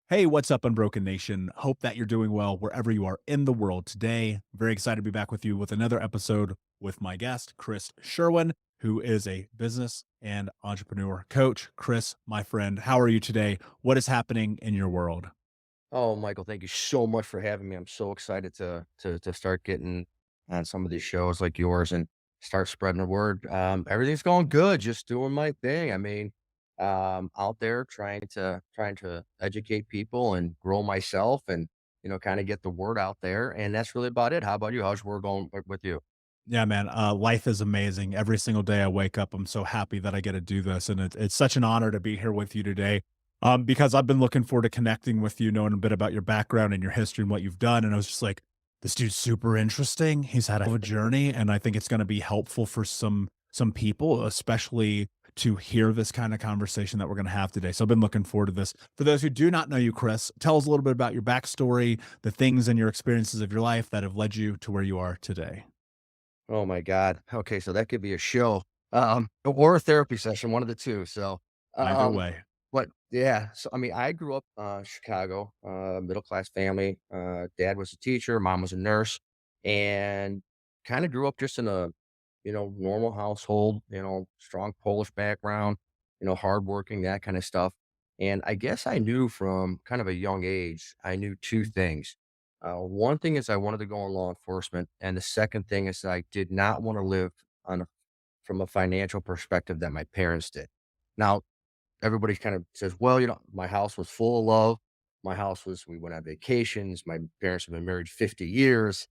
Hey, what's up, Unbroken Nation? Hope that you're doing well wherever you are in the world today. Very excited to be back with you with another episode with my guest, Chris Sherwin, who is a business and entrepreneur coach. Chris, my friend, how are you today? What is happening in your world? Oh, Michael, thank you so much for having me. I'm so excited to start getting on some of these shows like yours and start spreading the word. Everything's going good, just doing my thing. Out there trying to educate people and grow myself and kind of get the word out there. And that's really about it. How about you? How's work going with you? Yeah, man. Life is amazing. Every single day I wake up, I'm so happy that I get to do this. And it's such an honor to be here with you today because I've been looking forward to connecting with you, knowing a bit about your background and your history and what you've done. And I was just like, this dude's super interesting. He's had a journey, and I think it's going to be helpful for some people, especially to hear this kind of conversation that we're going to have today. So I've been looking forward to this. For those who do not know you, Chris, tell us a little bit about your backstory, the things and your experiences of your life that have led you to where you are today. Oh my God. Okay, so that could be a show, or a therapy session, one of the two. Either Um, way. but yeah, I grew up Chicago, middle class family. Dad was a teacher, mom was a nurse, and kind of grew up just in a normal household. Strong Polish background, hardworking, that kind of stuff. And I guess I knew from kind of a young age, I knew two things. One thing is I wanted to go in law enforcement, and the second thing is I did not want to live on a, from a financial perspective that my parents did. Now, everybody kind of says, "Well, my house was full of love. We went on vacations. My parents have been married 50 years.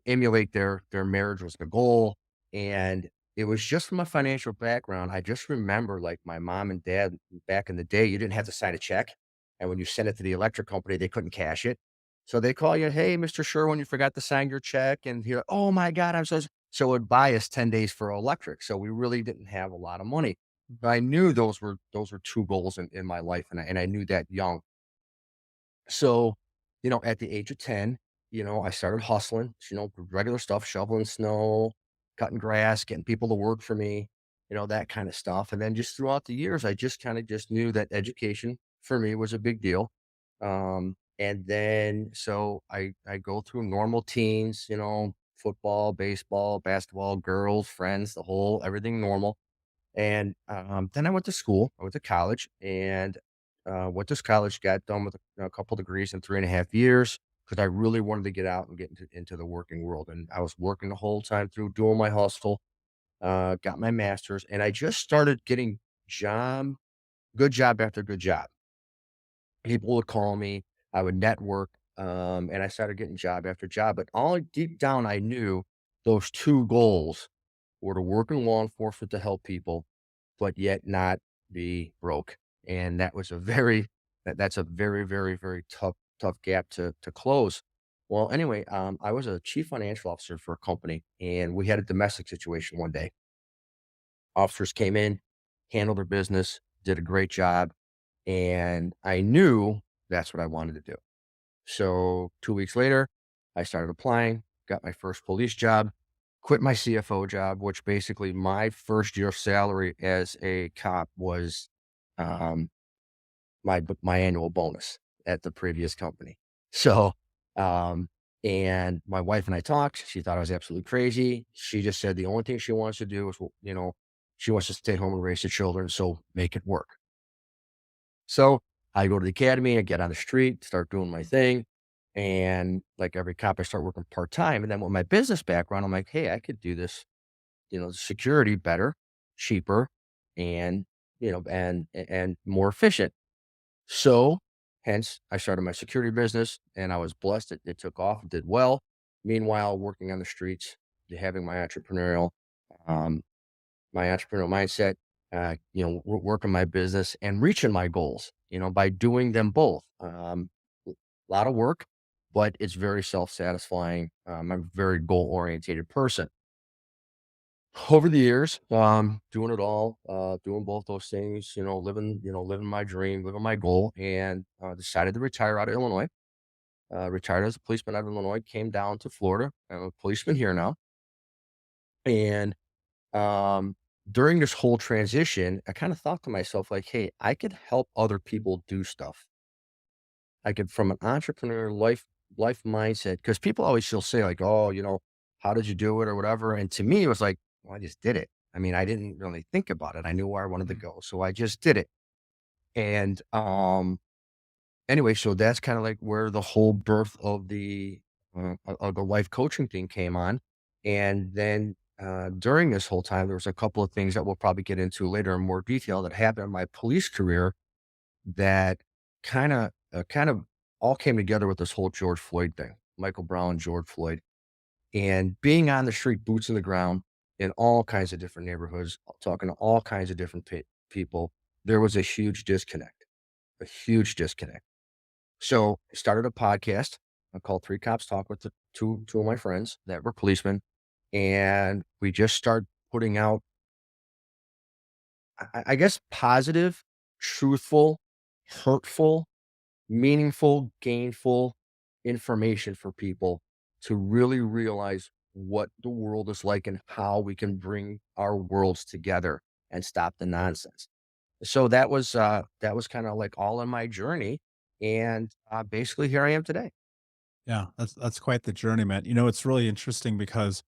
Emulate their marriage was the goal." And it was just from a financial background. I just remember like my mom and dad back in the day, you didn't have to sign a check. And when you sent it to the electric company, they couldn't cash it. So they call you, "Hey, Mr. Sherwin, you forgot to sign your check." And you're like, "Oh my God, I'm so it would buy us 10 days for electric. So we really didn't have a lot of money. But I knew those were 2 goals in my life, and I knew that young. So, at the age of 10, I started hustling, regular stuff, shoveling snow, cutting grass, getting people to work for me, that kind of stuff. And then just throughout the years, I just kind of just knew that education for me was a big deal. And then so I go through normal teens, football, baseball, basketball, girls, friends, the whole everything normal. And, then I went to school. I went to college and, went to college, got done with a couple degrees in 3.5 years because I really wanted to get out and get into the working world. And I was working the whole time through doing my hustle, got my master's, and I just started getting job good job after good job. People would call me, I would network, and I started getting job after job. But all deep down, I knew those two goals were to work in law enforcement to help people, but yet not be broke. And that was that's a very, very, very tough gap to close. Well, anyway, I was a chief financial officer for a company, and we had a domestic situation one day. Officers came in, handled their business, did a great job, and I knew that's what I wanted to do. So 2 weeks later, I started applying, got my first police job, quit my CFO job, which basically my first year salary as a cop was um, my annual bonus at the previous company. So, um, and my wife and I talked. She thought I was absolutely crazy. She just said the only thing she wants to do is, she wants to stay home and raise the children. So make it work. So I go to the academy, I get on the street, start doing my thing. And like every cop, I start working part time. And then with my business background, I'm like, hey, I could do this, security better, cheaper, and and more efficient. So hence I started my security business and I was blessed. It took off, did well. Meanwhile, working on the streets, having um, my entrepreneurial mindset, working my business and reaching my goals, by doing them both. A lot of work, but it's very self satisfying. I'm a very goal oriented person. Over the years, doing it all, doing both those things, living my dream, living my goal, and decided to retire out of Illinois. Retired as a policeman out of Illinois, came down to Florida. I'm a policeman here now, and um, during this whole transition, I kind of thought to myself, like, hey, I could help other people do stuff. from an entrepreneur life mindset, because people always still say like, "Oh, how did you do it?" or whatever. And to me, it was like, well, I just did it. I mean, I didn't really think about it. I knew where I wanted to Mhm. go, so I just did it. And anyway, so that's kind of like where the whole birth of the life coaching thing came on. And then during this whole time, there was a couple of things that we'll probably get into later in more detail that happened in my police career that kind of all came together with this whole George Floyd thing, Michael Brown, George Floyd, and being on the street, boots on the ground in all kinds of different neighborhoods, talking to all kinds of different people. There was a huge disconnect, a huge disconnect. So I started a podcast called Three Cops Talk with the two of my friends that were policemen, and we just started putting out, I guess, positive, truthful, hurtful, meaningful, gainful information for people to really realize what the world is like and how we can bring our worlds together and stop the nonsense. So that was kind of like all in my journey, and basically here I am today. Yeah, that's quite the journey, man. It's really interesting because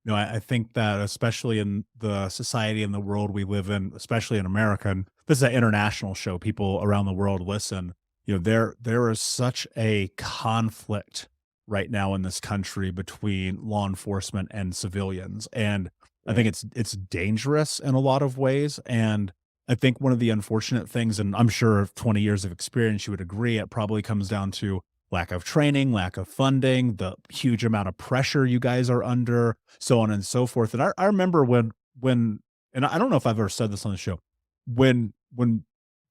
I think that especially in the society and the world we live in, especially in America, and this is an international show, people around the world listen. There is such a conflict right now in this country between law enforcement and civilians. And I think Right, it's dangerous in a lot of ways. And I think one of the unfortunate things, and I'm sure of 20 years of experience, you would agree, it probably comes down to lack of training, lack of funding, the huge amount of pressure you guys are under, so on and so forth. And I remember when and I don't know if I've ever said this on the show, when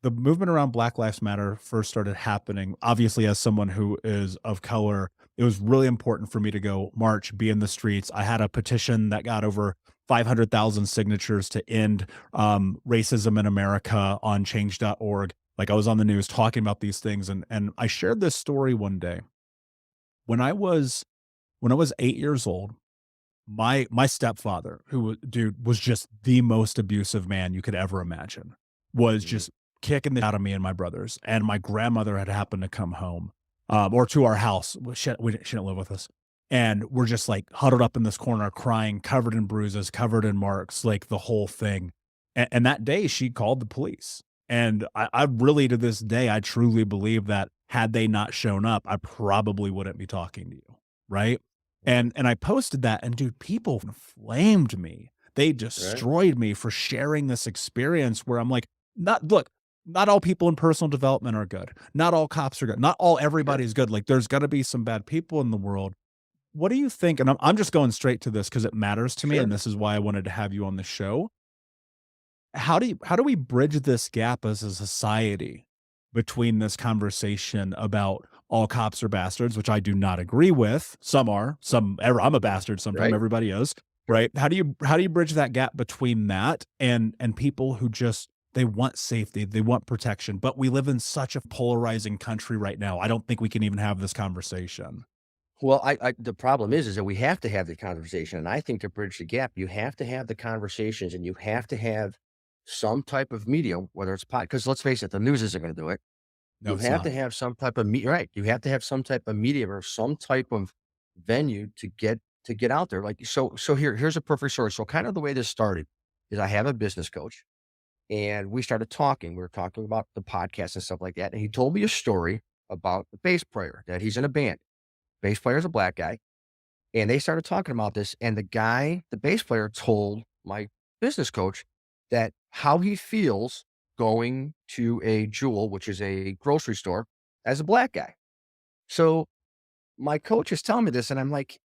the movement around Black Lives Matter first started happening, obviously as someone who is of color, it was really important for me to go march, be in the streets. I had a petition that got over 500,000 signatures to end racism in America on change.org. Like I was on the news talking about these things, and I shared this story one day. When I was when I was 8 years old, my stepfather, who dude, was just the most abusive man you could ever imagine, was mhm, just kicking the out of me and my brothers, and my grandmother had happened to come home, or to our house. Well, she didn't live with us, and we're just, like, huddled up in this corner crying, covered in bruises, covered in marks, like, the whole thing, and that day, she called the police, and I really, to this day, I truly believe that had they not shown up, I probably wouldn't be talking to you, right? mhm, And I posted that, and dude, people flamed me. They right, destroyed me for sharing this experience where I'm like, not look, not all people in personal development are good. Not all cops are good. Not all sure, everybody's good. Like there's gonna be some bad people in the world. What do you think? And I'm just going straight to this because it matters to me, sure. and this is why I wanted to have you on the show. How do we bridge this gap as a society between this conversation about all cops are bastards, which I do not agree with. Some are, I'm a bastard sometimes, Right, everybody is, sure. right? How do you bridge that gap between that and people who just they want safety, they want protection, but we live in such a polarizing country right now. I don't think we can even have this conversation. Well, the problem is that we have to have the conversation, and I think to bridge the gap, you have to have the conversations, and you have to have some type of media, whether it's because let's face it, the news isn't going to do it. No, You it's have to not. have some type of right. You have to have some type of media or some type of venue to get out there. Like so here's a perfect story. So kind of the way this started is I have a business coach and we started talking. We were talking about the podcast and stuff like that. And he told me a story about the bass player that he's in a band. Bass player is a black guy. And they started talking about this. And the bass player told my business coach that how he feels going to a Jewel, which is a grocery store, as a black guy. So my coach is telling me this, and I'm like,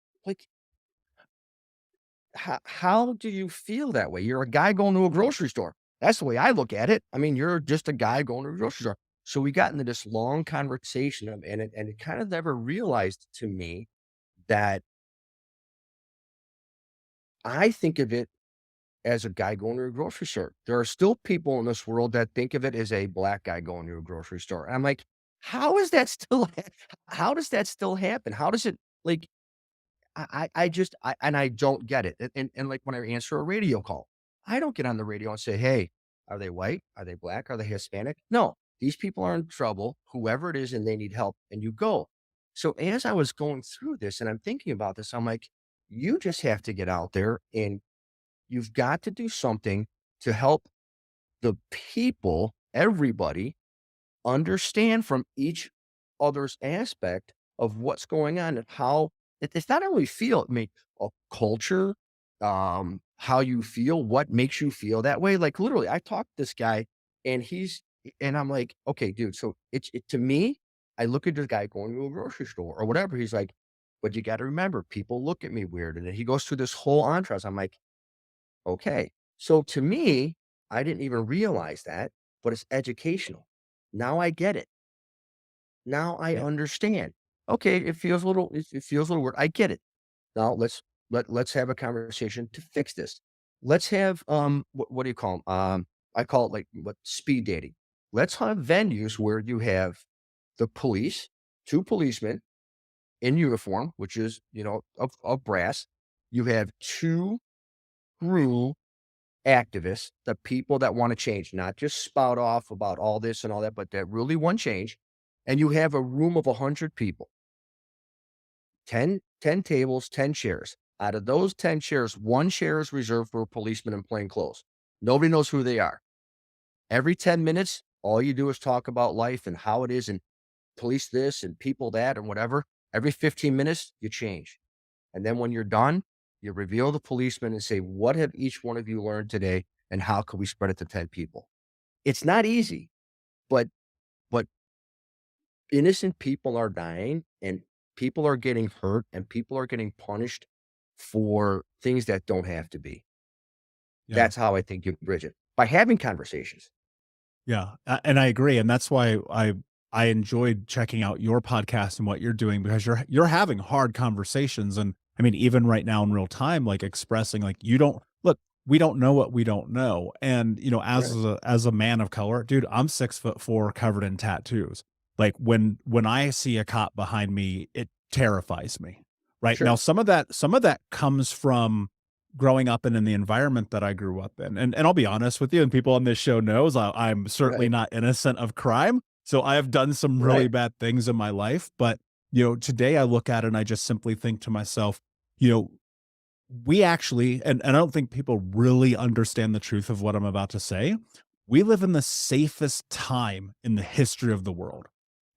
how do you feel that way? You're a guy going to a grocery store. That's the way I look at it. I mean, you're just a guy going to a grocery store. So we got into this long conversation, and it kind of never realized to me that I think of it as a guy going to a grocery store. There are still people in this world that think of it as a black guy going to a grocery store. And I'm like, how is that still? How does that still happen? How does it like? I just and I don't get it. And like when I answer a radio call, I don't get on the radio and say, "Hey, are they white? Are they black? Are they Hispanic?" No, these people are in trouble, whoever it is, and they need help, and you go. So as I was going through this and I'm thinking about this, I'm like, you just have to get out there and you've got to do something to help the people, everybody, understand from each other's aspect of what's going on and how it's not only feel, I mean, a culture, how you feel, what makes you feel that way. Like literally, I talked to this guy and and I'm like, okay, dude. So to me, I look at this guy going to a grocery store or whatever. He's like, but you got to remember, people look at me weird. And then he goes through this whole entourage. I'm like, okay. So to me, I didn't even realize that, but it's educational. Now I get it. Now I Yeah. understand. Okay, it feels a little weird. I get it. Now let's have a conversation to fix this. Let's have what do you call 'em? I call it like what speed dating. Let's have venues where you have the police, 2 policemen in uniform, which is, of brass. You have 2 true activists, the people that wanna change, not just spout off about all this and all that, but that really want change, and you have a room of 100 people, 10 tables, 10 chairs. Out of those 10 chairs, 1 chair is reserved for a policeman in plain clothes. Nobody knows who they are. Every 10 minutes, all you do is talk about life and how it is and police this and people that and whatever. Every 15 minutes, you change. And then when you're done, you reveal the policeman and say, "What have each one of you learned today, and how can we spread it to 10 people?" It's not easy, but but innocent people are dying, and people are getting hurt, and people are getting punished for things that don't have to be. Yeah. That's how I think you bridge it, by having conversations. Yeah, and I agree, and that's why I enjoyed checking out your podcast and what you're doing because you're having hard conversations, and I mean, even right now in real time, like expressing like you don't look, we don't know what we don't know, and Right. as a man of color, dude, I'm 6'4", covered in tattoos. Like when I see a cop behind me, it terrifies me. Right now, Sure. some of that comes from growing up and in the environment that I grew up in. And I'll be honest with you, and people on this show knows I'm certainly Right. not innocent of crime. So I have done some really Right. bad things in my life. But, today I look at it and I just simply think to myself, you know, we actually, and I don't think people really understand the truth of what I'm about to say. We live in the safest time in the history of the world.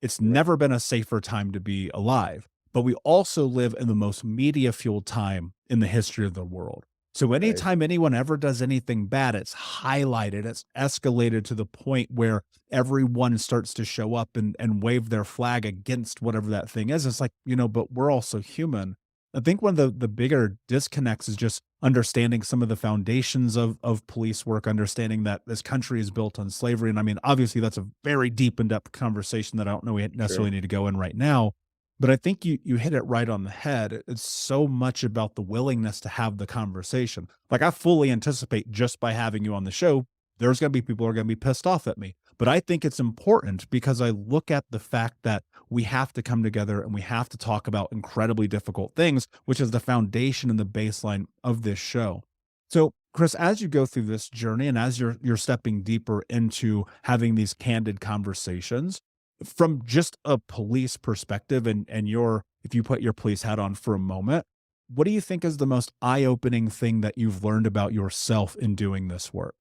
It's Right. never been a safer time to be alive, but we also live in the most media fueled time in the history of the world. So Right. anytime anyone ever does anything bad, it's highlighted, it's escalated to the point where everyone starts to show up and wave their flag against whatever that thing is. It's like, but we're also human. I think one of the bigger disconnects is just understanding some of the foundations of police work, understanding that this country is built on slavery. And I mean, obviously, that's a very deep in depth conversation that I don't know we necessarily Sure. need to go in right now. But I think you hit it right on the head. It's so much about the willingness to have the conversation. Like I fully anticipate just by having you on the show, there's going to be people who are going to be pissed off at me. But I think it's important because I look at the fact that we have to come together and we have to talk about incredibly difficult things, which is the foundation and the baseline of this show. So, Chris, as you go through this journey and as you're stepping deeper into having these candid conversations, from just a police perspective and your if you put your police hat on for a moment, what do you think is the most eye-opening thing that you've learned about yourself in doing this work?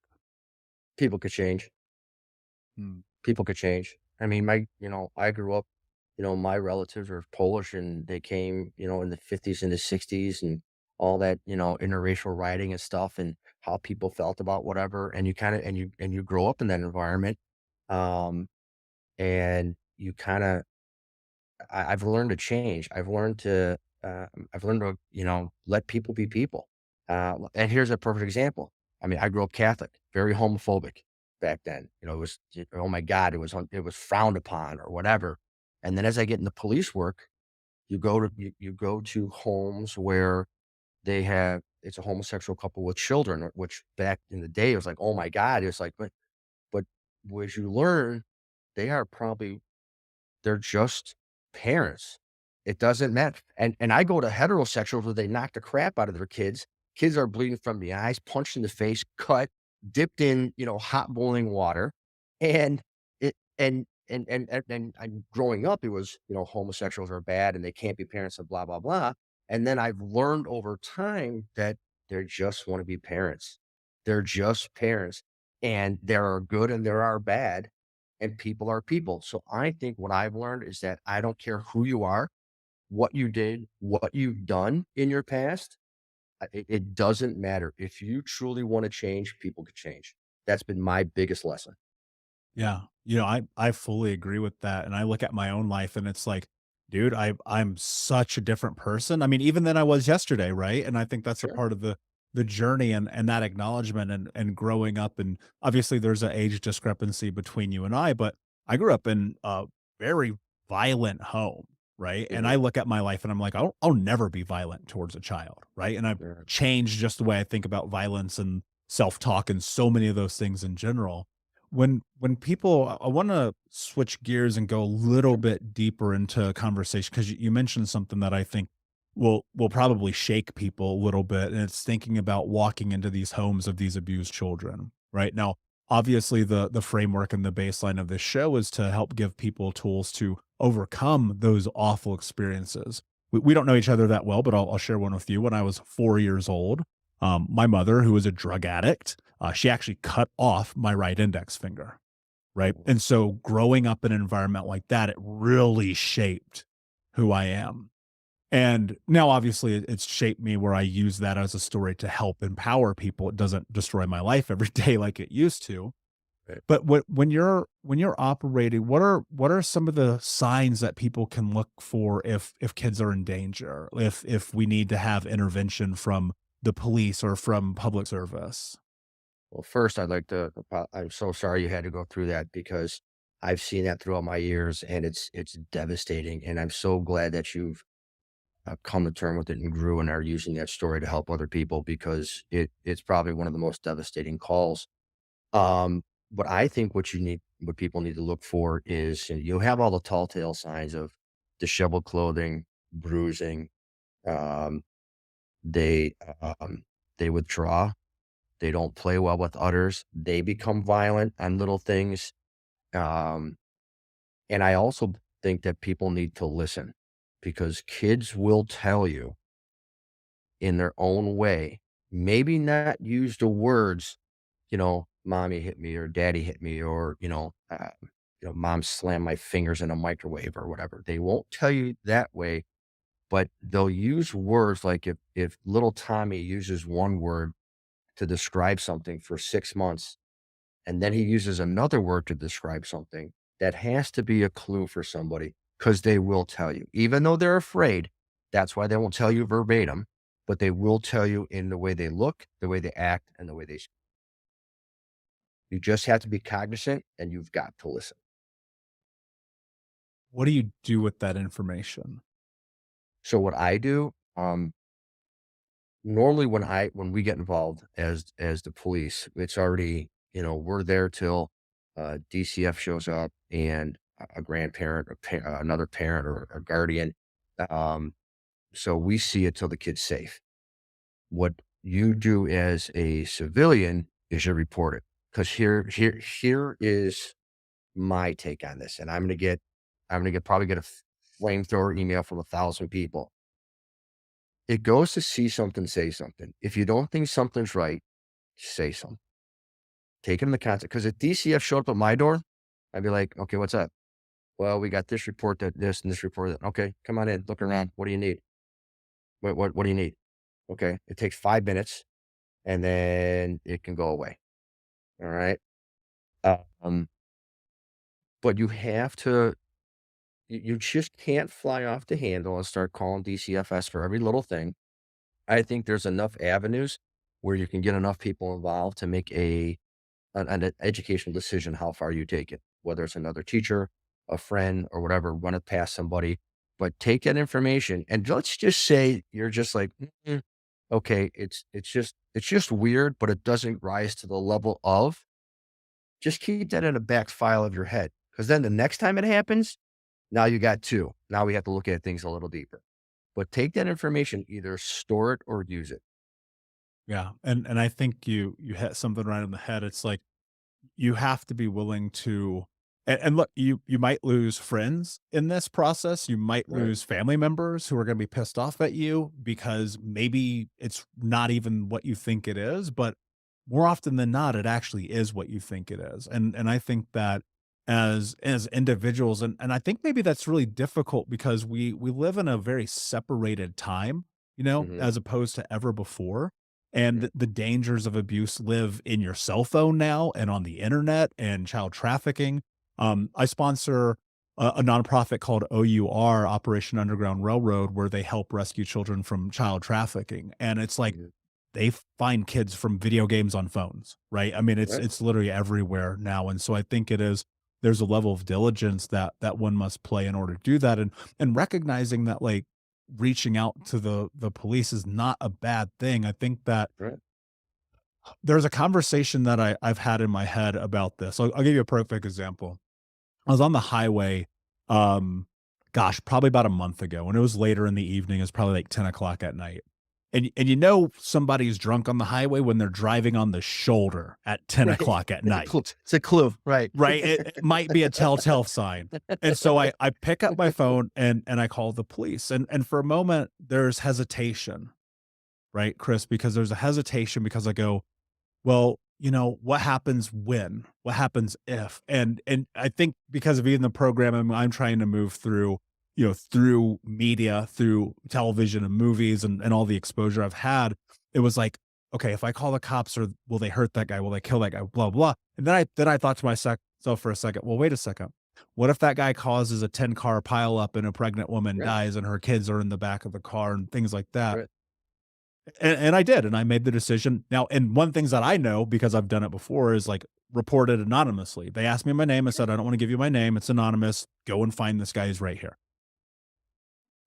People could change. Mm, People could change. I mean, I grew up, my relatives are Polish and they came, in the 50s and the 60s and all that, interracial rioting and stuff and how people felt about whatever. And you kind of, and you grow up in that environment. Um, and you kind of, I've learned to change. I've learned to, let people be people. And here's a perfect example. I mean, I grew up Catholic, very homophobic back then. Oh my God, it was frowned upon or whatever. And then as I get into police work, you go to homes where it's a homosexual couple with children, which back in the day it was like, oh my God, it's like, but as you learn, they are probably they're just parents. It doesn't matter. And I go to heterosexuals where they knock the crap out of their kids. Kids are bleeding from the eyes, punched in the face, cut, dipped in, hot boiling water. And And growing up, it was, homosexuals are bad and they can't be parents and blah, blah, blah. And then I've learned over time that they just want to be parents. They're just parents. And there are good and there are bad, and people are people. So I think what I've learned is that I don't care who you are, what you did, what you've done in your past. It doesn't matter. If you truly want to change, people can change. That's been my biggest lesson. Yeah. I fully agree with that, and I look at my own life and it's like, dude, I'm such a different person. I mean, even than I was yesterday, right? And I think that's a Sure. part of the journey and that acknowledgement and growing up, and obviously there's an age discrepancy between you and I, but I grew up in a very violent home, right? And I Mhm. look at my life and I'm like, I'll never be violent towards a child, right? And I've Sure. changed just the way I think about violence and self-talk and so many of those things in general. When people, I wanna switch gears and go a little bit deeper into a conversation, because you mentioned something that I think will probably shake people a little bit, and it's thinking about walking into these homes of these abused children, right? Now, obviously, the framework and the baseline of this show is to help give people tools to overcome those awful experiences. We don't know each other that well, but I'll share one with you. When I was 4 years old, my mother, who was a drug addict, she actually cut off my right index finger, right? And so growing up in an environment like that, it really shaped who I am. And now obviously it's shaped me where I use that as a story to help empower people. It doesn't destroy my life every day like it used to. Right. But when you're operating, what are some of the signs that people can look for if kids are in danger, if we need to have intervention from the police or from public service? Well, first, I'd like to I'm so sorry you had to go through that because I've seen that throughout my years, and it's devastating, and I'm so glad that you've, come to term with it and grew and are using that story to help other people because it's probably one of the most devastating calls. But I think what people need to look for is, you have all the tall tale signs of disheveled clothing, bruising, um, they, um, they withdraw. They don't play well with others. They become violent on little things. Um, and I also think that people need to listen because kids will tell you in their own way, maybe not use the words, mommy hit me or daddy hit me or, mom slammed my fingers in a microwave or whatever. They won't tell you that way, but they'll use words like if little Tommy uses one word to describe something for 6 months, and then he uses another word to describe something, that has to be a clue for somebody because they will tell you. Even though they're afraid, that's why they won't tell you verbatim, but they will tell you in the way they look, the way they act, and the way they speak. You just have to be cognizant and you've got to listen. What do you do with that information? So what I do, normally when we get involved as the police, it's already, we're there till DCF shows up and a grandparent, another parent, or a guardian. Um, so we see it till the kid's safe. What you do as a civilian is you report it because here is my take on this, and I'm gonna get probably get a flamethrower email from 1,000 people. It goes to see something, say something. If you don't think something's right, say something. Take it in the context. Because if DCF showed up at my door, I'd be like, "Okay, what's up?" "Well, we got this report, that this, and this report that." "Okay, come on in, look around. What do you need? What do you need?" "Okay." It takes 5 minutes, and then it can go away, alright? Um, but you just can't fly off the handle and start calling DCFS for every little thing. I think there's enough avenues where you can get enough people involved to make an educational decision how far you take it, whether it's another teacher, a friend, or whatever, run it past somebody. But take that information and let's just say you're just like, okay, it's just weird, but it doesn't rise to the level of. Just keep that in a back file of your head, because then the next time it happens, now you got two. Now we have to look at things a little deeper. But take that information, either store it or use it. Yeah, and I think you hit something right on the head. It's like you have to be willing to And look, you might lose friends in this process. You might Right. lose family members who are gonna be pissed off at you because maybe it's not even what you think it is, but more often than not, it actually is what you think it is. And I think that as individuals, and I think maybe that's really difficult because we live in a very separated time, Mhm. as opposed to ever before. And Right. the dangers of abuse live in your cell phone now and on the internet and child trafficking. I sponsor a nonprofit called OUR, Operation Underground Railroad, where they help rescue children from child trafficking. And it's like Mhm. they find kids from video games on phones, right? I mean, Right. it's literally everywhere now. And so I think there's a level of diligence that one must play in order to do that. And recognizing that like reaching out to the police is not a bad thing. I think that Right. there's a conversation that I've had in my head about this. I'll give you a perfect example. I was on the highway, um, gosh, probably about a month ago, and it was later in the evening. It was probably like 10 o'clock at night. And somebody's drunk on the highway when they're driving on the shoulder at 10 Right. o'clock at It's a night, clue. It's a clue. Right. right? It might be a telltale sign. And so I pick up my phone and I call the police. And for a moment, there's hesitation, right, Chris? Because there's a hesitation because I go, well, what happens when? What happens if? And I think because of even the program I'm trying to move through, through media, through television and movies and all the exposure I've had, it was like, okay, if I call the cops, or will they hurt that guy? Will they kill that guy? Blah blah. And then I thought to myself for a second, well, wait a second. What if that guy causes a 10-car pileup and a pregnant woman Right. dies and her kids are in the back of the car and things like that? Right. And I did, and I made the decision. Now, and one things that I know because I've done it before is, like, report it anonymously. They asked me my name, I said, "I don't wanna give you my name, it's anonymous, go and find this guy, he's right here."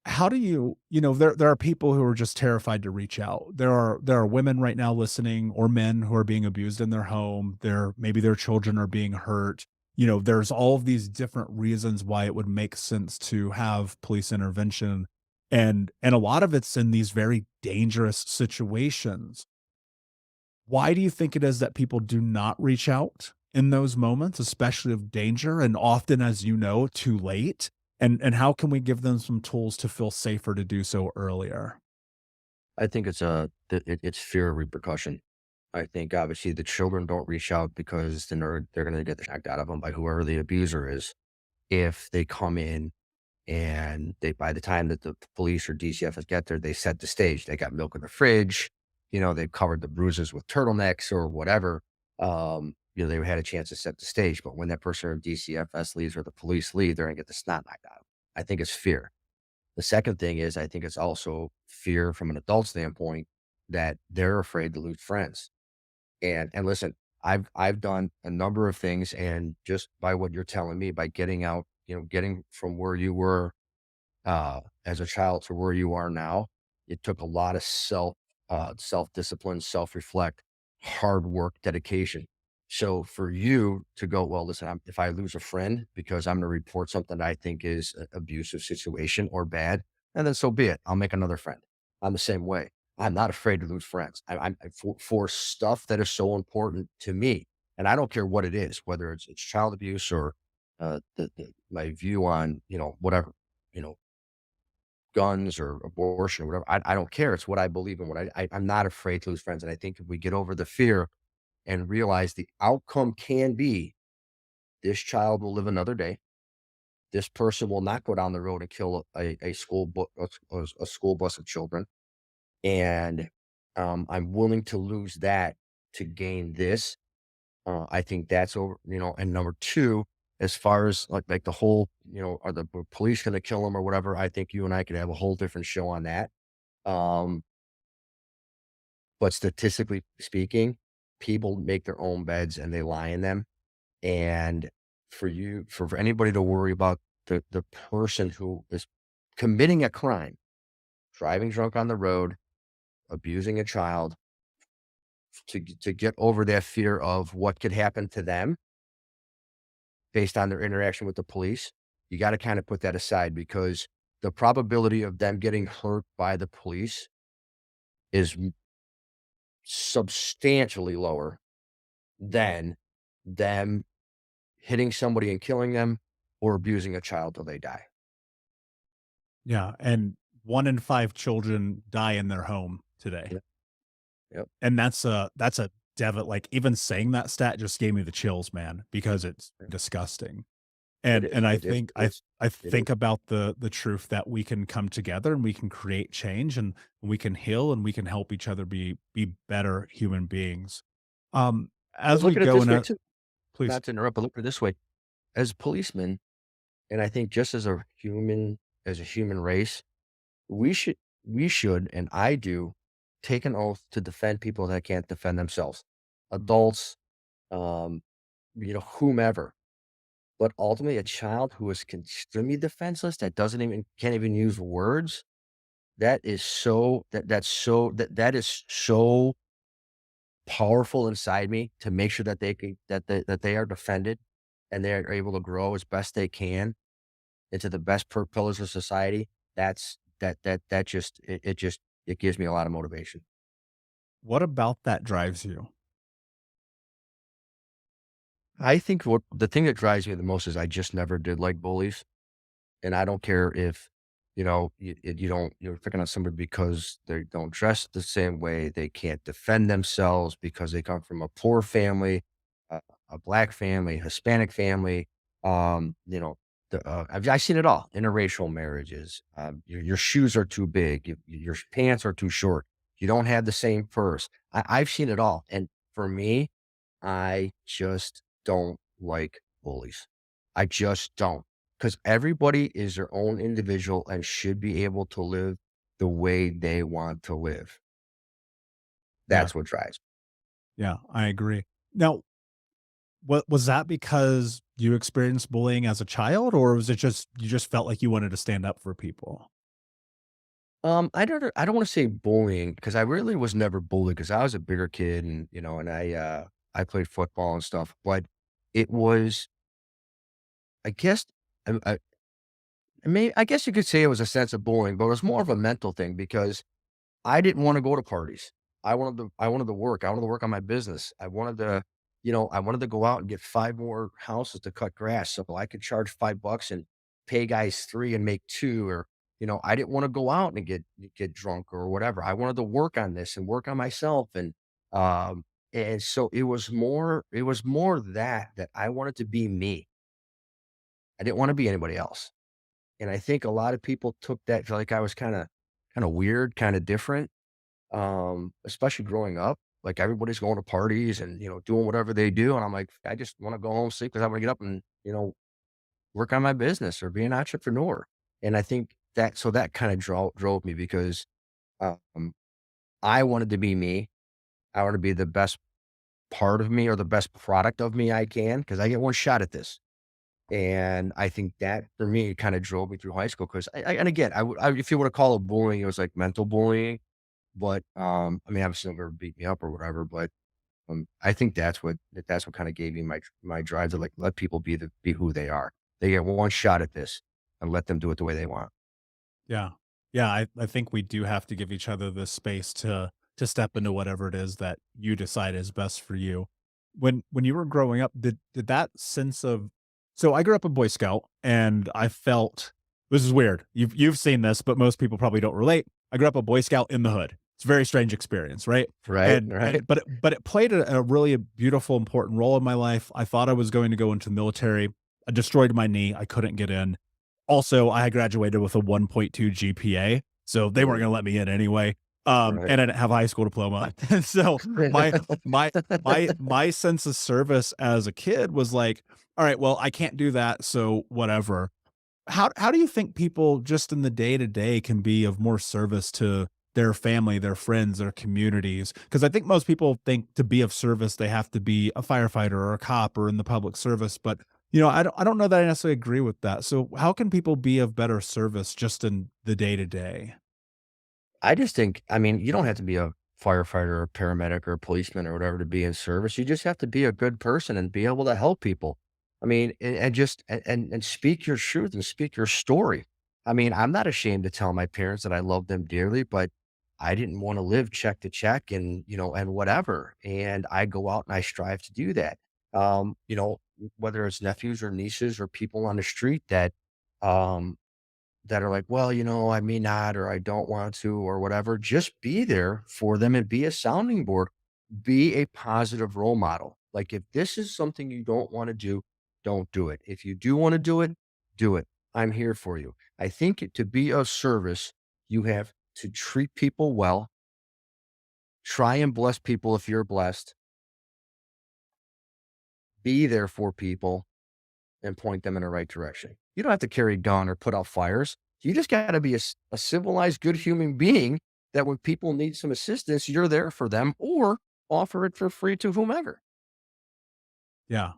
How do there are people who are just terrified to reach out. There are women right now listening, or men who are being abused in their home, maybe their children are being hurt. There's all of these different reasons why it would make sense to have police intervention, and a lot of it's in these very dangerous situations. Why do you think it is that people do not reach out in those moments, especially of danger, and often, as too late? And how can we give them some tools to feel safer to do so earlier? I think it's fear of repercussion. I think obviously the children don't reach out because then they're going to get the shocked out of them by whoever the abuser is. If they come in and they, by the time that the police or DCFS get there, they set the stage. They got milk in the fridge. They've covered the bruises with turtlenecks or whatever. They had a chance to set the stage. But when that person or DCFS leaves or the police leave, they're going to get the snot knocked out of them. I think it's fear. The second thing is I think it's also fear from an adult standpoint that they're afraid to lose friends. And listen, I've done a number of things, and just by what you're telling me, by getting out, getting from where you were as a child to where you are now, it took a lot of self discipline, self reflect, hard work, dedication. So for you to go, well, listen, if I lose a friend because I'm going to report something that I think is an abusive situation or bad, and then so be it. I'll make another friend. I'm the same way. I'm not afraid to lose friends. For stuff that is so important to me, and I don't care what it is, whether it's child abuse or my view on whatever you know guns or abortion or whatever. I don't care. It's what I believe in. I'm not afraid to lose friends. And I think if we get over the fear and realize the outcome can be this child will live another day. This person will not go down the road and kill a a school bus of children. And I'm willing to lose that to gain this. I think that's over. And number two, as far as like the whole, are the police going to kill them or whatever? I think you and I could have a whole different show on that. Um, but statistically speaking, people make their own beds and they lie in them. And for anybody to worry about the person who is committing a crime, driving drunk on the road, abusing a child, to get over that fear of what could happen to them based on their interaction with the police, you got to kind of put that aside because the probability of them getting hurt by the police is substantially lower than them hitting somebody and killing them, or abusing a child till they die. Yeah, and 1 in 5 children die in their home today. Yep, yep. And that's a like, even saying that stat just gave me the chills, man, because it's disgusting. It And is. and I It think is. I It is. think about the truth that we can come together and we can create change and we can heal and we can help each other be better human beings. But As we look at it go this in way a too, please. not to interrupt, but look at it this way. As policemen, and I think just as a human race, we should and I do, take an oath to defend people that can't defend themselves. Adults, um, whomever. But ultimately, a child who is extremely defenseless, that doesn't even can't even use words, that is so powerful inside me to make sure that they are defended and they are able to grow as best they can into the best pillars of society. That just it gives me a lot of motivation. What about that drives you? I think what the thing that drives me the most is I just never did like bullies. And I don't care if, you're picking on somebody because they don't dress the same way, they can't defend themselves because they come from a poor family, a black family, Hispanic family, I've seen it all. Interracial marriages, your shoes are too big, your pants are too short, you don't have the same purse. I've seen it all, and for me, I just don't like bullies. I just don't, because everybody is their own individual and should be able to live the way they want to live. Yeah, That's what drives me. yeah, I agree. Now, what was that because you experienced bullying as a child, or was it just you just felt like you wanted to stand up for people? I don't wanna say bullying because I really was never bullied because I was a bigger kid and, I played football and stuff, but it was, I guess, I guess you could say it was a sense of bullying, but it was more of a mental thing because I didn't wanna go to parties. I wanted to work. I wanted to work on my business. I wanted to go out and get 5 more houses to cut grass so I could charge $5 and pay guys 3 and make 2, or, I didn't wanna go out and get drunk or whatever. I wanted to work on this and work on myself, um, and so it was more that I wanted to be me. I didn't wanna be anybody else. And I think a lot of people took that, like I was kinda weird, kinda different, especially growing up. Like, everybody's going to parties and, doing whatever they do, and I'm like, "I just wanna go home, sleep, because I wanna get up and, work on my business or be an entrepreneur." And I think that kinda drove me because, um, I wanted to be me. I wanted to be the best part of me or the best product of me I can, because I get one shot at this. And I think that for me kinda drove me through high school 'cause and again, if you wanna call it bullying, it was like mental bullying, but, I mean, obviously never beat me up or whatever, but, I think that's what kinda gave me my drive to, like, let people be who they are. They get one shot at this, and let them do it the way they want. Yeah. Yeah, I think we do have to give each other the space to step into whatever it is that you decide is best for you. When you were growing up, did that sense of so I grew up a Boy Scout and I felt this is weird. You've seen this, but most people probably don't relate. I grew up a Boy Scout in the hood. It's a very strange experience, right? Right, And right. but it played a really beautiful, important role in my life. I thought I was going to go into the military. I destroyed my knee. I couldn't get in. Also, I had graduated with a 1.2 GPA, so they weren't Mhm, gonna let me in anyway. right. And I didn't have a high school diploma. And so my my sense of service as a kid was like, all right, well, I can't do that, so whatever. How do you think people just in the day to day can be of more service to their family, their friends, their communities? Because I think most people think to be of service, they have to be a firefighter or a cop or in the public service. But I don't know that I necessarily agree with that. So how can people be of better service just in the day to day? I just think, I mean, you don't have to be a firefighter or a paramedic or a policeman or whatever to be in service. You just have to be a good person and be able to help people. I mean, and just and speak your truth and speak your story. I mean, I'm not ashamed to tell my parents that I love them dearly, but I didn't want to live check to check and, and whatever. And I go out and I strive to do that. whether it's nephews or nieces or people on the street um, that are like, well, I may not, or I don't want to, or whatever. Just be there for them and be a sounding board. Be a positive role model. Like, if this is something you don't want to do, don't do it. If you do want to do it, do it. I'm here for you. I think to be of service, you have to treat people well, try and bless people if you're blessed, be there for people, and point them in the right direction. You don't have to carry a gun or put out fires. You just got to be a civilized, good human being that when people need some assistance, you're there for them or offer it for free to whomever. Yeah.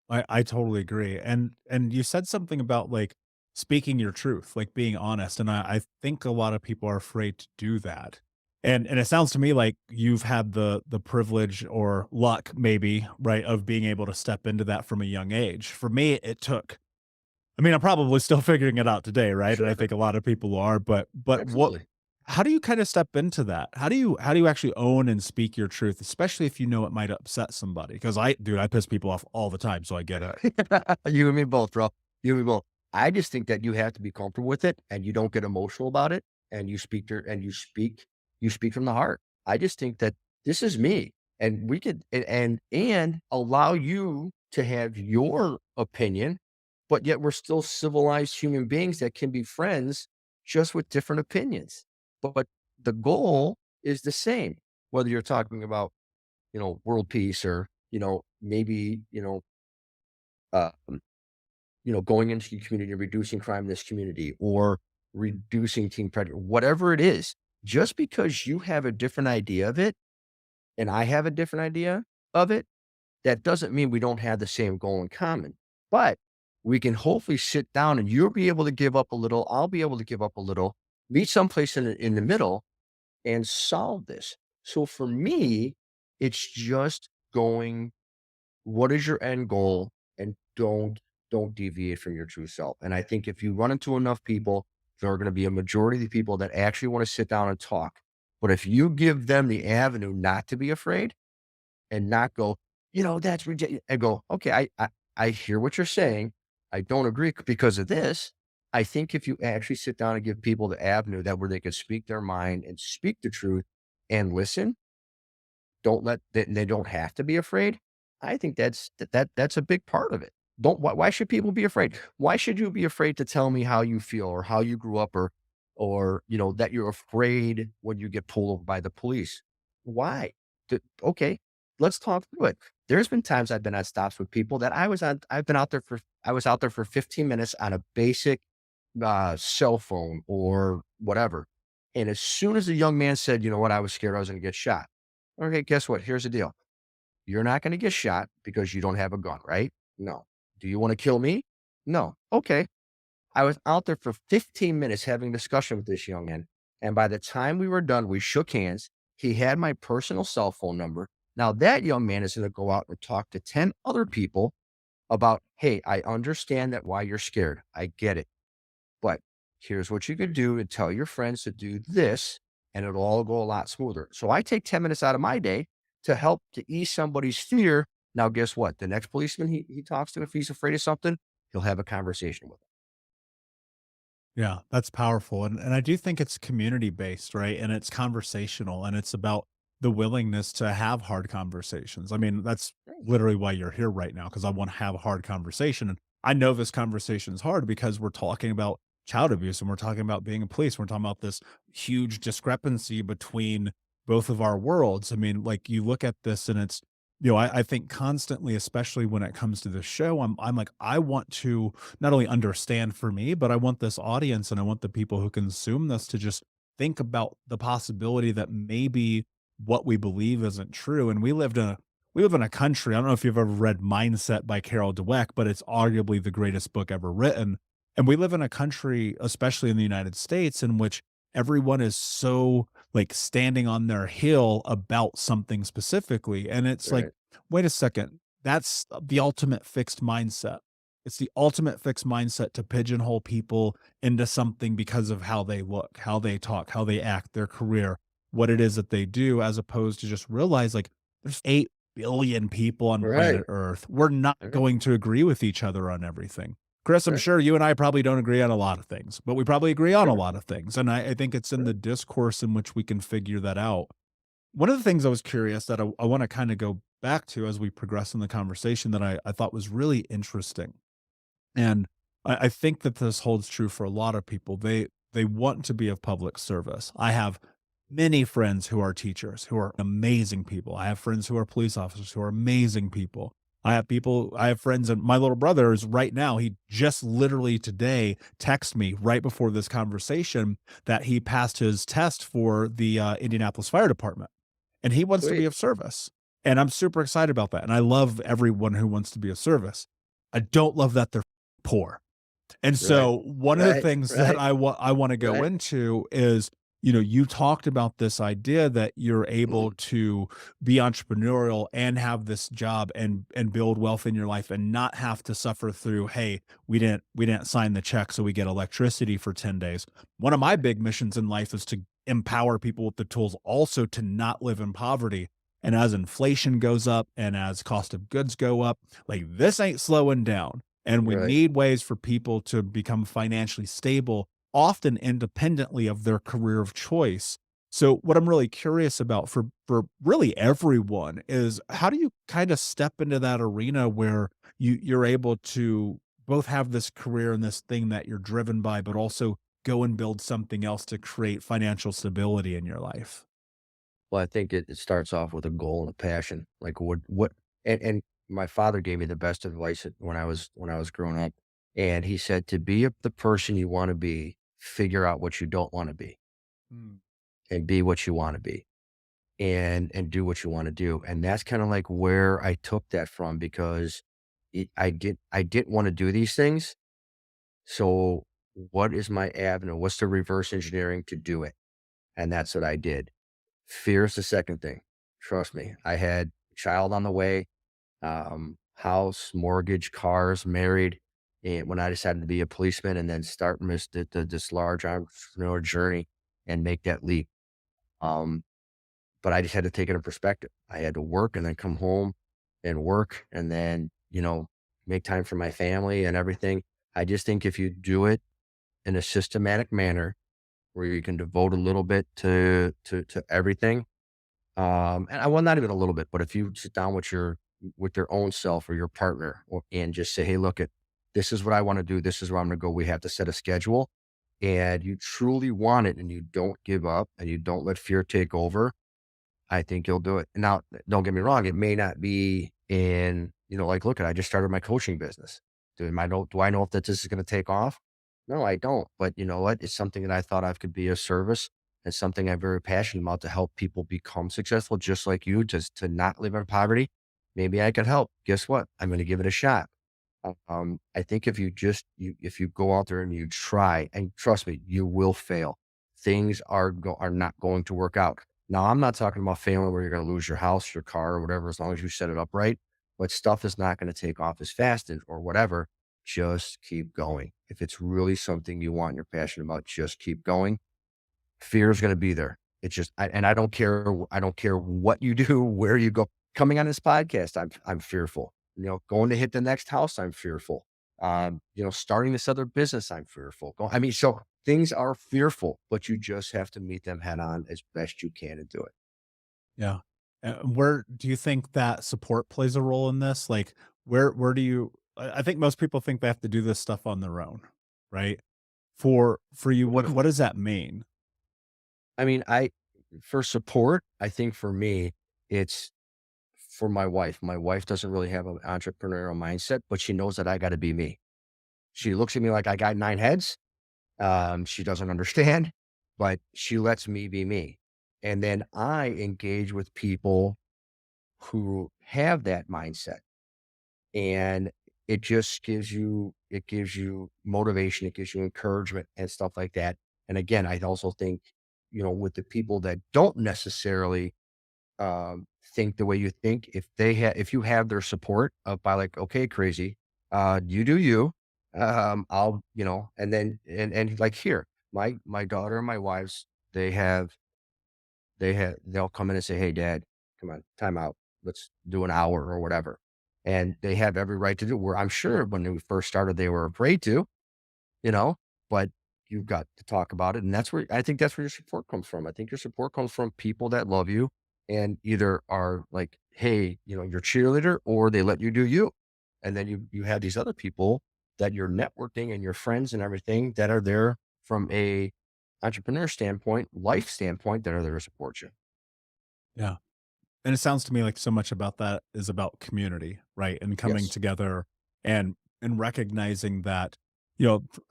I totally agree. And you said something about like speaking your truth, like being honest. And I think a lot of people are afraid to do that. And it sounds to me like you've had the privilege or luck maybe, right, of being able to step into that from a young age. For me, it took I mean, I'm probably still figuring it out today, right? And I Sure. think a lot of people are, but what Absolutely. how do you kind of step into that? How do you actually own and speak your truth, especially if you know it might upset somebody? Because I piss people off all the time, so I get it. You and me both, bro. You and me both. I just think that you have to be comfortable with it and you don't get emotional about it and you speak from the heart. I just think that this is me and we could and allow you to have your opinion, but yet we're still civilized human beings that can be friends just with different opinions. But the goal is the same, whether you're talking about, world peace or, maybe, uh, going into your community and reducing crime in this community or reducing teen predator, whatever it is, just because you have a different idea of it and I have a different idea of it, that doesn't mean we don't have the same goal in common. But we can hopefully sit down and you'll be able to give up a little. I'll be able to give up a little, meet someplace in the middle and solve this. So for me, it's just going, what is your end goal? And don't deviate from your true self. And I think if you run into enough people, there are going to be a majority of the people that actually want to sit down and talk. But if you give them the avenue not to be afraid and not go, that's ridiculous, and go, okay, I hear what you're saying. I don't agree because of this. I think if you actually sit down and give people the avenue that where they can speak their mind and speak the truth and listen, they don't have to be afraid. I think that's a big part of it. Don't why should people be afraid? Why should you be afraid to tell me how you feel or how you grew up or that you're afraid when you get pulled over by the police? Why? Okay, let's talk through it. There's been times I've been on stops with people that I was out there for 15 minutes on a basic cell phone or whatever. And as soon as the young man said, you know what, I was scared I was going to get shot. Okay, guess what? Here's the deal. You're not going to get shot because you don't have a gun, right? No. Do you want to kill me? No. Okay. I was out there for 15 minutes having a discussion with this young man. And by the time we were done, we shook hands. He had my personal cell phone number. Now, that young man is going to go out and talk to 10 other people about, hey, I understand that why you're scared. I get it. But here's what you could do and tell your friends to do this, and it'll all go a lot smoother. So I take 10 minutes out of my day to help to ease somebody's fear. Now, guess what? The next policeman he talks to, if he's afraid of something, he'll have a conversation with him. Yeah, that's powerful, and I do think it's community based, right? And it's conversational, and it's about the willingness to have hard conversations. I mean, that's Right. literally why you're here right now, because I want to have a hard conversation. And I know this conversation is hard because we're talking about child abuse and we're talking about being a police. We're talking about this huge discrepancy between both of our worlds. I mean, like you look at this and it's I think constantly, especially when it comes to the show, I'm like, I want to not only understand for me, but I want this audience and I want the people who consume this to just think about the possibility that maybe what we believe isn't true. And we live in a country. I don't know if you've ever read Mindset by Carol Dweck, but it's arguably the greatest book ever written. And we live in a country, especially in the United States, in which everyone is so like standing on their hill about something specifically. And it's like, Right. wait a second, that's the ultimate fixed mindset. It's the ultimate fixed mindset to pigeonhole people into something because of how they look, how they talk, how they act, their career, what it is that they do, as opposed to just realize like there's 8 billion people on Right. planet Earth. We're not Right. going to agree with each other on everything. Chris, I'm Right. sure you and I probably don't agree on a lot of things, but we probably agree on a Sure. lot of things. And I think it's in Right. the discourse in which we can figure that out. One of the things I was curious that I want to kind of go back to as we progress in the conversation that I thought was really interesting. And I think that this holds true for a lot of people. They want to be of public service. I have many friends who are teachers who are amazing people. I have friends who are police officers who are amazing people. I have friends, and my little brother is right now, he just literally today texted me right before this conversation that he passed his test for the Indianapolis Fire Department and he wants to be Sweet. of service. And I'm super excited about that. And I love everyone who wants to be of service. I don't love that they're poor. And Right. so one of the Right. things that Right. I want to go Right. into is, you know, you talked about this idea that you're able Mhm. to be entrepreneurial and have this job and build wealth in your life and not have to suffer through, hey, we didn't sign the check so we get electricity for 10 days. One of my Right. big missions in life is to empower people with the tools also to not live in poverty. And as inflation goes up and as cost of goods go up, like this ain't slowing down. And we Right. need ways for people to become financially stable, often independently of their career of choice. So what I'm really curious about for really everyone is how do you kind of step into that arena where you're able to both have this career and this thing that you're driven by, but also go and build something else to create financial stability in your life? Well, I think it starts off with a goal and a passion. Like what and my father gave me the best advice when I was growing up. And he said to be the person you want to be, figure out what you don't want to be Mm, and be what you want to be and do what you want to do. And that's kind of like where I took that from because I didn't want to do these things. So what is my avenue? What's the reverse engineering to do it? And that's what I did. Fear is the second thing. Trust me. I had a child on the way, house, mortgage, cars, married. And when I decided to be a policeman and then start this large entrepreneur journey and make that leap. Um, but I just had to take it in perspective. I had to work and then come home and work and then, make time for my family and everything. I just think if you do it in a systematic manner where you can devote a little bit to everything. And I well, not even a little bit, but if you sit down with your own self or your partner and just say, hey, look at this is what I want to do, this is where I'm gonna go. We have to set a schedule and you truly want it and you don't give up and you don't let fear take over, I think you'll do it. Now, don't get me wrong, it may not be in, like, look, I just started my coaching business. Do I know if that this is going to take off? No, I don't. But you know what? It's something that I thought I could be of service and something I'm very passionate about to help people become successful, just like you, just to not live in poverty. Maybe I could help. Guess what? I'm going to give it a shot. I think if if you go out there and you try, and trust me, you will fail. Things are not going to work out. Now, I'm not talking about failing where you're going to lose your house, your car, or whatever, as long as you set it up right. But stuff is not going to take off as fast or whatever. Just keep going. If it's really something you want, and you're passionate about, just keep going. Fear is gonna be there. It's just and I don't care what you do, where you go. Coming on this podcast, I'm fearful. Going to hit the next house, I'm fearful. Starting this other business, I'm fearful. I mean, so things are fearful, but you just have to meet them head on as best you can and do it. yeah. Where do you think that support plays a role in this? Like, where do you I think most people think they have to do this stuff on their own, right? For you, what does that mean? I mean, I for support, I think for me, it's for my wife. My wife doesn't really have an entrepreneurial mindset, but she knows that I got to be me. She looks at me like I got 9 heads. She doesn't understand, but she lets me be me. And then I engage with people who have that mindset. And it gives you motivation, it gives you encouragement and stuff like that. And again, I also think, with the people that don't necessarily think the way you think, if you have their support of by like, okay, crazy, you do you. I'll, and then and like here, my daughter and my wife's, they'll come in and say, hey, dad, come on, time out. let's do an hour or whatever. And they have every right to do, where I'm sure when they first started, they were afraid to, you know, but you've got to talk about it. And that's where I think that's where your support comes from. I think your support comes from people that love you and either are like, hey, your cheerleader, or they let you do you. And then you have these other people that you're networking and your friends and everything that are there from a entrepreneur standpoint, life standpoint, that are there to support you. Yeah. And it sounds to me like so much about that is about community, right? And coming Yes. together and recognizing that,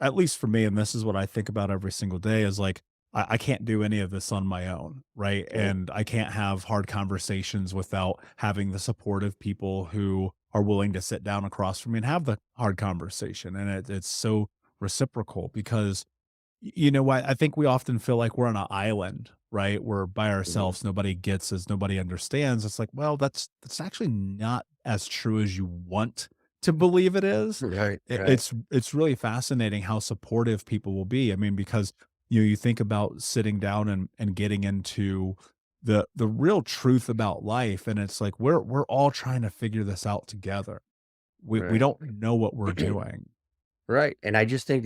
at least for me, and this is what I think about every single day is like I can't do any of this on my own, right? Right. And I can't have hard conversations without having the supportive people who are willing to sit down across from me and have the hard conversation. And it's so reciprocal because you know what? I think we often feel like we're on an island, right? We're by Mhm. ourselves. Nobody gets us. Nobody understands. It's like, well, that's actually not as true as you want to believe it is. Right. It, Right. it's really fascinating how supportive people will be. I mean, because you think about sitting down and getting into the real truth about life, and it's like we're all trying to figure this out together. We Right. don't know what we're doing. Right, and I just think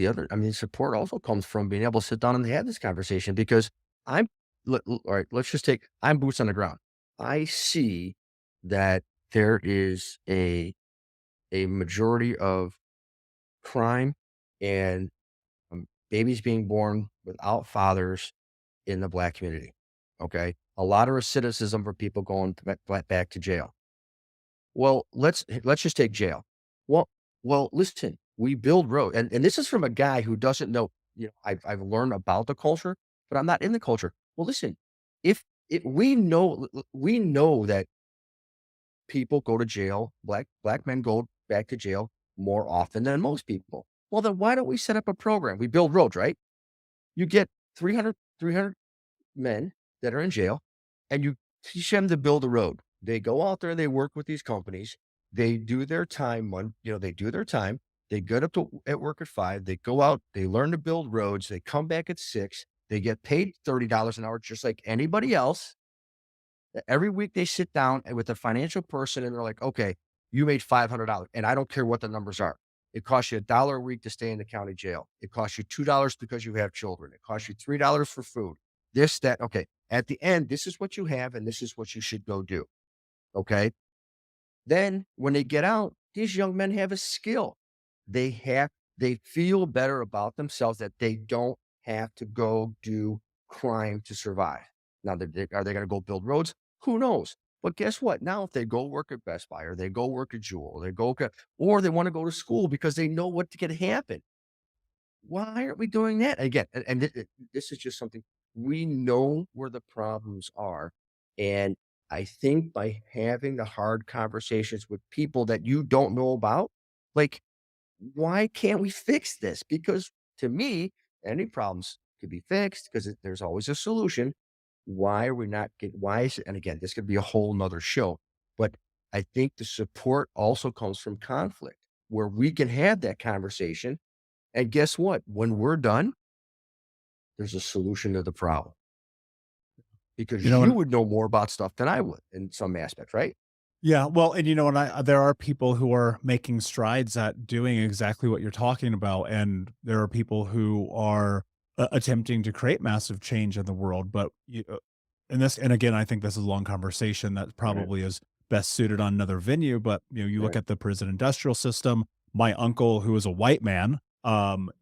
support also comes from being able to sit down and have this conversation, because I'm all right, let's just take, I'm boots on the ground. I see that there is a majority of crime and, babies being born without fathers in the Black community, okay? A lot of recidivism for people going back to jail. Well, let's just take jail. Well listen, we build road, and this is from a guy who doesn't know, I've learned about the culture, but I'm not in the culture. Well, listen, if we know that people go to jail, black men go back to jail more often than most people. Well, then why don't we set up a program? We build roads, right? You get 300 men that are in jail, and you teach them to build a road. They go out there, they work with these companies, they do their time, they do their time, they get up to at work at 5, they go out, they learn to build roads, they come back at 6, they get paid $30 an hour just like anybody else. Every week they sit down and with a financial person and they're like, okay, you made $500. And I don't care what the numbers are. It costs you $1 a week to stay in the county jail. It costs you $2 because you have children. It costs you $3 for food. This, that, okay. At the end, this is what you have and this is what you should go do. Okay. Then when they get out, these young men have a skill. They have they feel better about themselves that they don't have to go do crime to survive. Now, are they going to go build roads? Who knows? But guess what? Now, if they go work at Best Buy or they go work at Jewel, or they want to go to school because they know what can happen. Why aren't we doing that again? This is just something we know where the problems are, and I think by having the hard conversations with people that you don't know about, like, why can't we fix this? Because to me, any problems could be fixed because there's always a solution. Why are we not get? Why is it? And again, this could be a whole nother show, but I think the support also comes from conflict, where we can have that conversation, and guess what? When we're done, there's a solution to the problem, You because know, you and would know more about stuff than I would in some aspects, right? yeah, well, and there are people who are making strides at doing exactly what you're talking about, and there are people who are attempting to create massive change in the world. But and again, I think this is a long conversation that Right, probably is best suited on another venue. But you look right, at the prison industrial system. My uncle, who is a white man,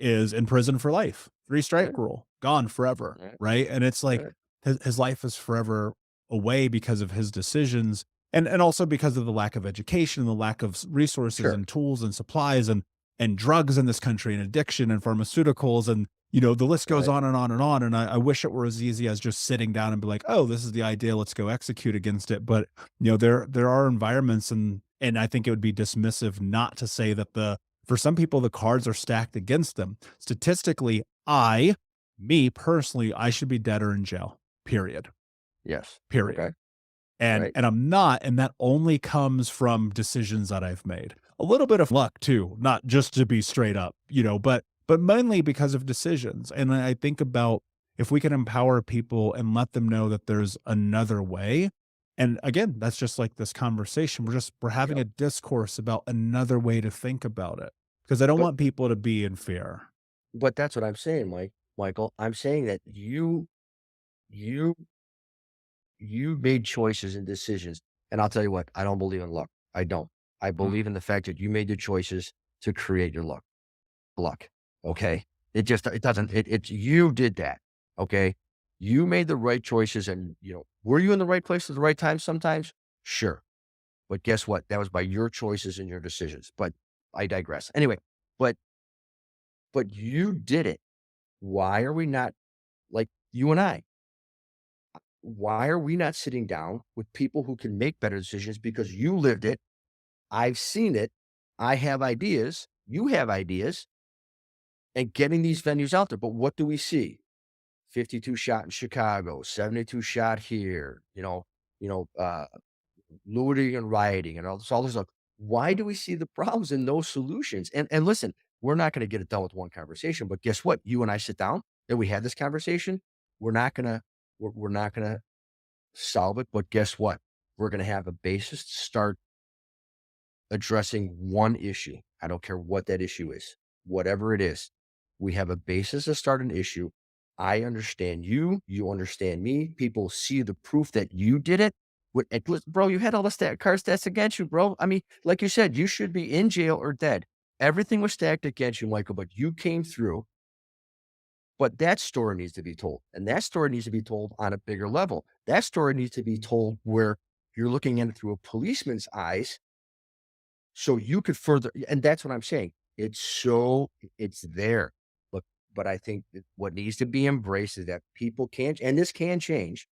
is in prison for life, three strike right, rule, gone forever, right, right? And it's like right. his life is forever away because of his decisions and also because of the lack of education, the lack of resources Sure. and tools and supplies and drugs in this country and addiction and pharmaceuticals and the list goes Right. on and on and on. And I wish it were as easy as just sitting down and be like, oh, this is the idea, let's go execute against it. But there are environments and I think it would be dismissive not to say that the for some people the cards are stacked against them. Statistically, me personally, I should be dead or in jail. Period. Yes. Period. Okay. And Right. and I'm not, and that only comes from decisions that I've made. A little bit of luck too, not just to be straight up, but mainly because of decisions. And I think about if we can empower people and let them know that there's another way, And again, that's just like this conversation. We're having Yep. a discourse about another way to think about it because I don't But want people to be in fear. that's what I'm saying, Michael. I'm saying that you you made choices and decisions. And I'll tell you what, I don't believe in luck. I don't. I Mm, believe in the fact that you made the choices to create your luck. Okay. It doesn't, it's you did that. Okay. You made the right choices and were you in the right place at the right time sometimes? Sure. But guess what? That was by your choices and your decisions. But I digress. Anyway, but you did it. Why are we not like you and I? Why are we not sitting down with people who can make better decisions because you lived it? I've seen it. I have ideas. You have ideas and getting these venues out there. But what do we see? 52 shot in Chicago, 72 shot here, you know, uh, looting and rioting and all this stuff. Why do we see the problems and no solutions? And listen, we're not going to get it done with one conversation, but guess what? You and I sit down and we had this conversation. We're not gonna we're not gonna solve it, but guess what? We're gonna have a basis to start addressing one issue. I don't care what that issue is, whatever it is. We have a basis to start an issue. I understand you, you understand me. People see the proof that you did it. Bro, you had all the card stats against you, bro. I mean, like you said, you should be in jail or dead. Everything was stacked against you, Michael, but you came through. But that story needs to be told. And that story needs to be told on a bigger level. That story needs to be told where you're looking at it through a policeman's eyes so you could further, and that's what I'm saying. It's there. But I think that what needs to be embraced is that people can't, and this can change.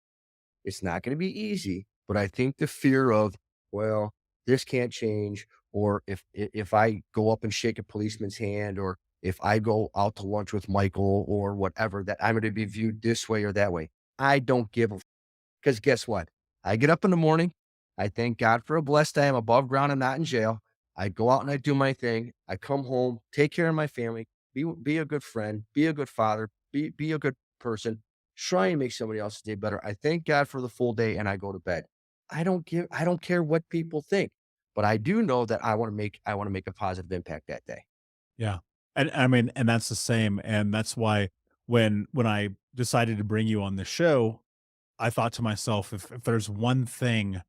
It's not going to be easy, but I think the fear of, well, this can't change, or if I go up and shake a policeman's hand, or if I go out to lunch with Michael or whatever, that I'm going to be viewed this way or that way. I don't give a 'Cause guess what? I get up in the morning, I thank God for a blessed day, I'm above ground and not in jail. I go out and I do my thing. I come home, take care of my family, be a good friend, be a good father, be a good person, try and make somebody else's day better. I thank God for the full day and I go to bed. I don't care what people think, but I do know that I wanna make a positive impact that day. Yeah. And I mean, and that's the same. And that's why when I decided to bring you on the show, I thought to myself, if there's one thing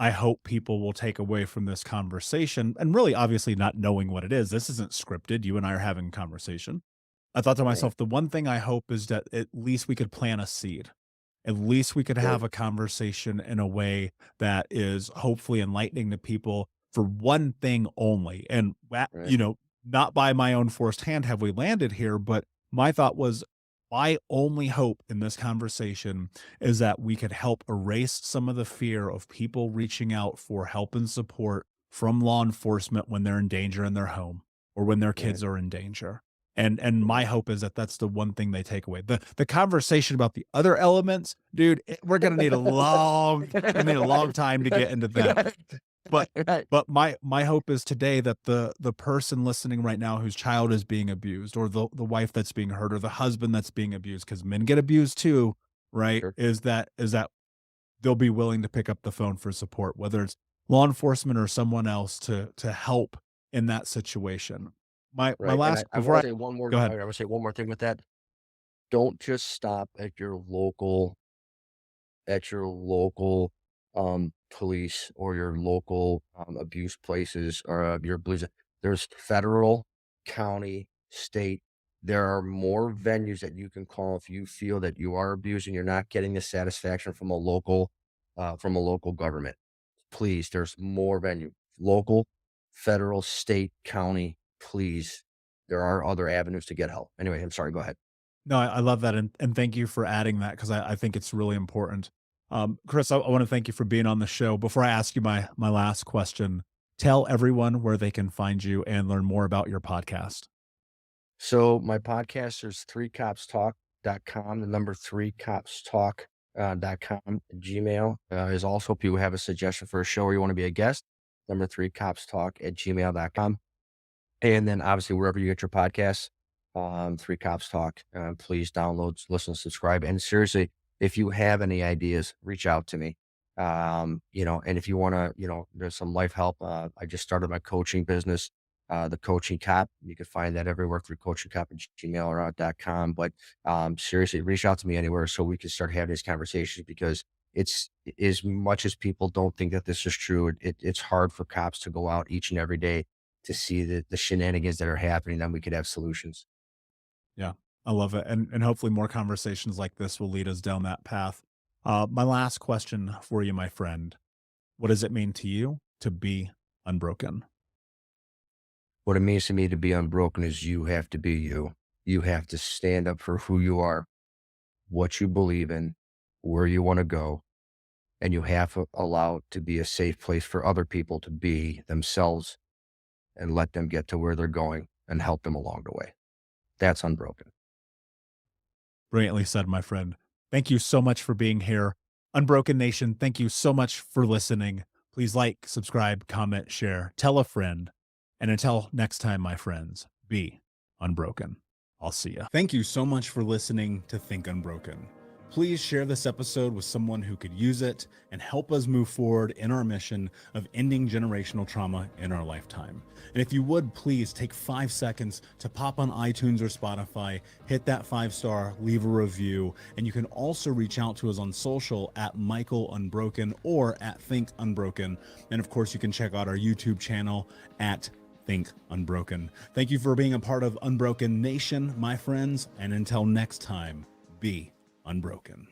I hope people will take away from this conversation, and really obviously not knowing what it is, this isn't scripted. You and I are having a conversation. I thought to Right, myself, the one thing I hope is that at least we could plant a seed. At least we could good, have a conversation in a way that is hopefully enlightening to people for one thing only. And, right, not by my own forced hand have we landed here, but my thought was my only hope in this conversation is that we could help erase some of the fear of people reaching out for help and support from law enforcement when they're in danger in their home or when their right, kids are in danger. And my right. hope is that that's the one thing they take away. The conversation about the other elements, dude, we're gonna need a long time to get into them. Right, But right, my hope is today that the person listening right now whose child is being abused, or the wife that's being hurt, or the husband that's being abused, because men get abused too, right? sure, Is that they'll be willing to pick up the phone for support, whether it's law enforcement or someone else to help in that situation. My right, and last I before wanna I say one more go I ahead. wanna say one more thing with that. Don't just stop at your local, police or your local, abuse places or, your police. There's federal, county, state. There are more venues that you can call if you feel that you are abused and you're not getting the satisfaction from a local government. Please, there's more venue. Local, federal, state, county, please. There are other avenues to get help. Anyway, I'm sorry, go ahead. No, I love that, and thank you for adding that because I think it's really important. Chris, I wanna thank you for being on the show. Before I ask you my last question, tell everyone where they can find you and learn more about your podcast. So my podcast is 3copstalk.com, the number 3copstalk, .com. Gmail, is also if you have a suggestion for a show or you wanna be a guest, number 3copstalk at gmail.com. And then obviously wherever you get your podcasts, 3 Cops Talk, please download, listen, subscribe. And seriously, if you have any ideas, reach out to me. And if you want to, there's some life help. I just started my coaching business, the Coaching Cop. You can find that everywhere through coachingcop@gmail.com. But seriously, reach out to me anywhere so we can start having these conversations, because it's, as much as people don't think that this is true, it's hard for cops to go out each and every day to see the shenanigans that are happening. Then we could have solutions. Yeah, I love it. And hopefully more conversations like this will lead us down that path. My last question for you, my friend. What does it mean to you to be unbroken? What it means to me to be unbroken is you have to be you. You have to stand up for who you are, what you believe in, where you want to go, and you have to allow it to be a safe place for other people to be themselves and let them get to where they're going and help them along the way. That's unbroken. Brilliantly said, my friend. Thank you so much for being here. Unbroken Nation, thank you so much for listening. Please like, subscribe, comment, share, tell a friend. And until next time, my friends, be unbroken. I'll see you. Thank you so much for listening to Think Unbroken. Please share this episode with someone who could use it and help us move forward in our mission of ending generational trauma in our lifetime. And if you would, please take 5 seconds to pop on iTunes or Spotify, hit that 5-star, leave a review, and you can also reach out to us on social at Michael Unbroken or at Think Unbroken. And of course, you can check out our YouTube channel at Think Unbroken. Thank you for being a part of Unbroken Nation, my friends, and until next time, be unbroken.